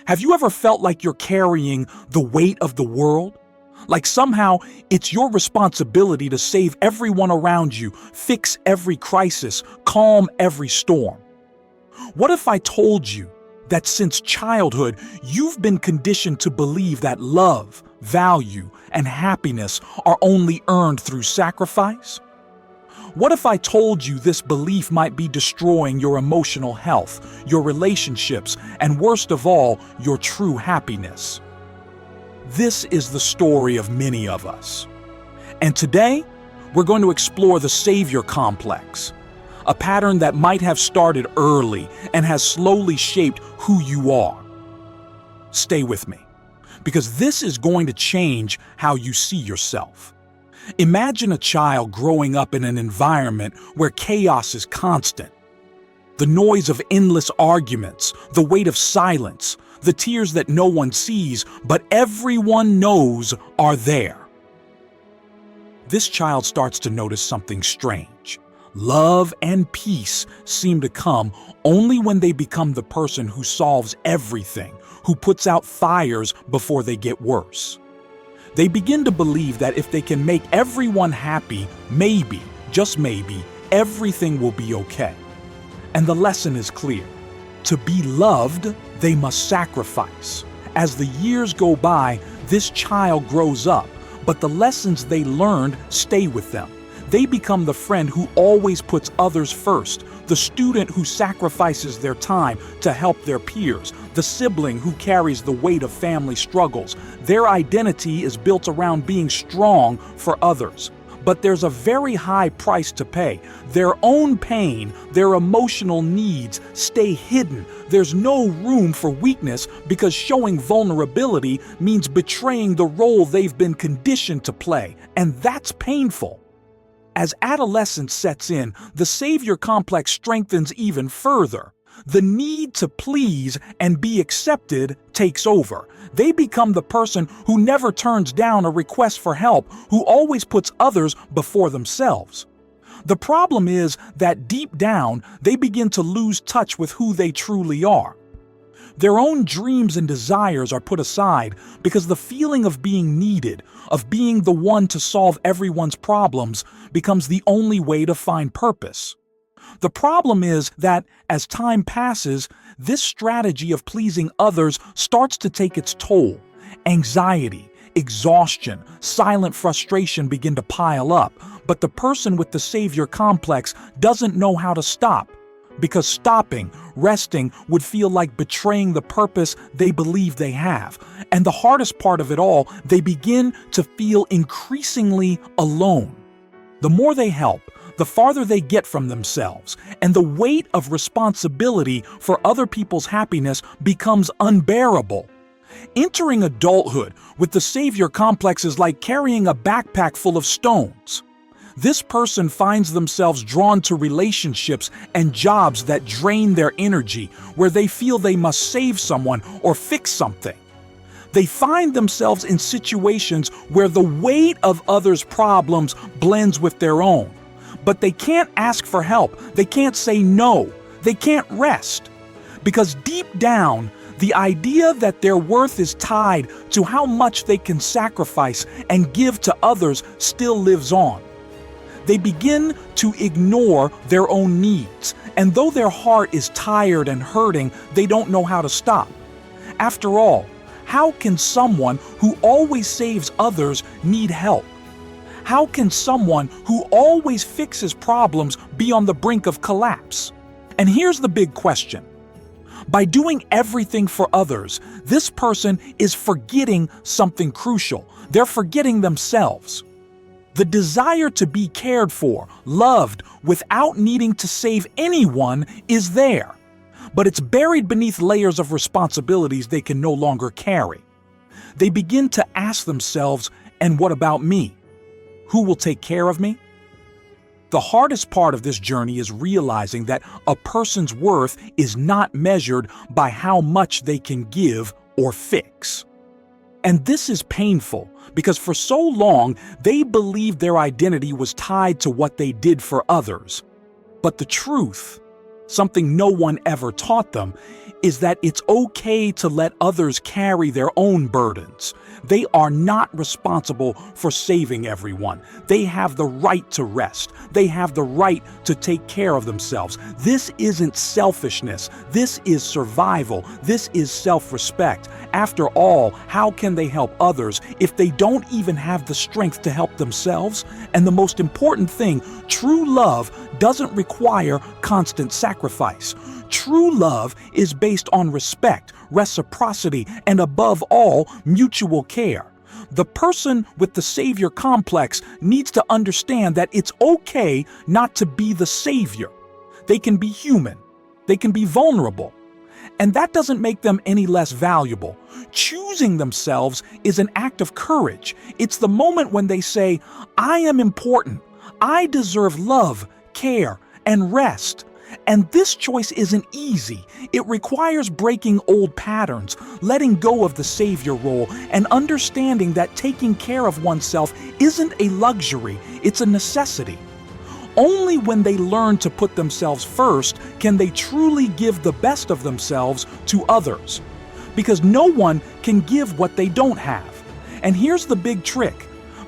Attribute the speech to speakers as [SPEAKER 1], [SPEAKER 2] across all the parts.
[SPEAKER 1] Have you ever felt like you're carrying the weight of the world? Like somehow it's your responsibility to save everyone around you, fix every crisis, calm every storm? What if I told you that since childhood, you've been conditioned to believe that love, value, and happiness are only earned through sacrifice? What if I told you this belief might be destroying your emotional health, your relationships, and worst of all, your true happiness? This is the story of many of us. And today, we're going to explore the savior complex, a pattern that might have started early and has slowly shaped who you are. Stay with me, because this is going to change how you see yourself. Imagine a child growing up in an environment where chaos is constant. The noise of endless arguments, the weight of silence, the tears that no one sees, but everyone knows are there. This child starts to notice something strange. Love and peace seem to come only when they become the person who solves everything, who puts out fires before they get worse. They begin to believe that if they can make everyone happy, maybe, just maybe, everything will be okay. And the lesson is clear. To be loved, they must sacrifice. As the years go by, this child grows up, but the lessons they learned stay with them. They become the friend who always puts others first, the student who sacrifices their time to help their peers, the sibling who carries the weight of family struggles. Their identity is built around being strong for others. But there's a very high price to pay. Their own pain, their emotional needs stay hidden. There's no room for weakness because showing vulnerability means betraying the role they've been conditioned to play, and that's painful. As adolescence sets in, the savior complex strengthens even further. The need to please and be accepted takes over. They become the person who never turns down a request for help, who always puts others before themselves. The problem is that deep down, they begin to lose touch with who they truly are. Their own dreams and desires are put aside because the feeling of being needed, of being the one to solve everyone's problems, becomes the only way to find purpose. The problem is that, as time passes, this strategy of pleasing others starts to take its toll. Anxiety, exhaustion, silent frustration begin to pile up, but the person with the savior complex doesn't know how to stop. Because stopping, resting, would feel like betraying the purpose they believe they have. And the hardest part of it all, they begin to feel increasingly alone. The more they help, the farther they get from themselves, and the weight of responsibility for other people's happiness becomes unbearable. Entering adulthood with the savior complex is like carrying a backpack full of stones. This person finds themselves drawn to relationships and jobs that drain their energy, where they feel they must save someone or fix something. They find themselves in situations where the weight of others' problems blends with their own. But they can't ask for help, they can't say no, they can't rest. Because deep down, the idea that their worth is tied to how much they can sacrifice and give to others still lives on. They begin to ignore their own needs, and though their heart is tired and hurting, they don't know how to stop. After all, how can someone who always saves others need help? How can someone who always fixes problems be on the brink of collapse? And here's the big question. By doing everything for others, this person is forgetting something crucial. They're forgetting themselves. The desire to be cared for, loved, without needing to save anyone is there. But it's buried beneath layers of responsibilities they can no longer carry. They begin to ask themselves, and what about me? Who will take care of me? The hardest part of this journey is realizing that a person's worth is not measured by how much they can give or fix. And this is painful because for so long they believed their identity was tied to what they did for others. But the truth, something no one ever taught them, is that it's okay to let others carry their own burdens. They are not responsible for saving everyone. They have the right to rest. They have the right to take care of themselves. This isn't selfishness. This is survival. This is self-respect. After all, how can they help others if they don't even have the strength to help themselves? And the most important thing, true love doesn't require constant sacrifice. True love is based on respect, reciprocity, and above all, mutual care. The person with the savior complex needs to understand that it's okay not to be the savior. They can be human. They can be vulnerable. And that doesn't make them any less valuable. Choosing themselves is an act of courage. It's the moment when they say, I am important. I deserve love, care, and rest. And this choice isn't easy. It requires breaking old patterns, letting go of the savior role, and understanding that taking care of oneself isn't a luxury, it's a necessity. Only when they learn to put themselves first can they truly give the best of themselves to others. Because no one can give what they don't have. And here's the big trick.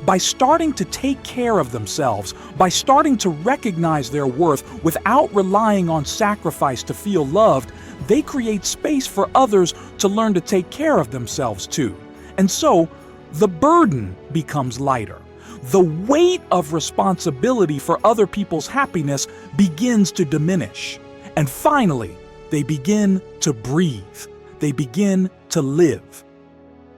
[SPEAKER 1] By starting to take care of themselves, by starting to recognize their worth without relying on sacrifice to feel loved, they create space for others to learn to take care of themselves too. And so, the burden becomes lighter. The weight of responsibility for other people's happiness begins to diminish. And finally, they begin to breathe. They begin to live.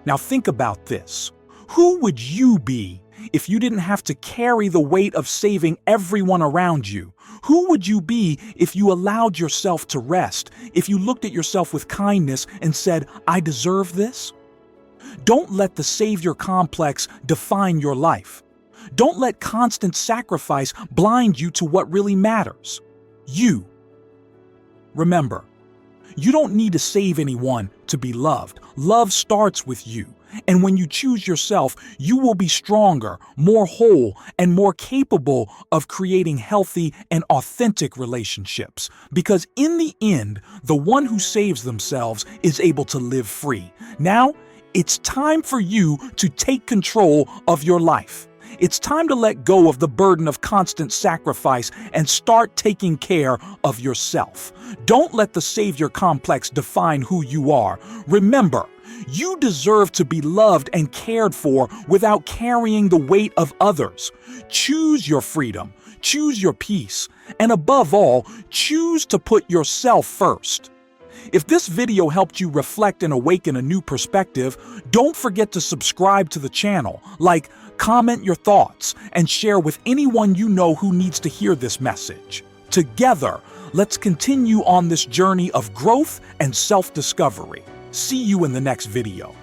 [SPEAKER 1] Now think about this. Who would you be if you didn't have to carry the weight of saving everyone around you? Who would you be if you allowed yourself to rest, if you looked at yourself with kindness and said, I deserve this? Don't let the savior complex define your life. Don't let constant sacrifice blind you to what really matters. You. Remember, you don't need to save anyone to be loved. Love starts with you. And when you choose yourself, you will be stronger, more whole, and more capable of creating healthy and authentic relationships. Because in the end, the one who saves themselves is able to live free. Now, it's time for you to take control of your life. It's time to let go of the burden of constant sacrifice and start taking care of yourself. Don't let the savior complex define who you are. Remember, you deserve to be loved and cared for without carrying the weight of others. Choose your freedom, choose your peace, and above all, choose to put yourself first. If this video helped you reflect and awaken a new perspective, don't forget to subscribe to the channel, comment your thoughts, and share with anyone you know who needs to hear this message. Together, let's continue on this journey of growth and self-discovery. See you in the next video.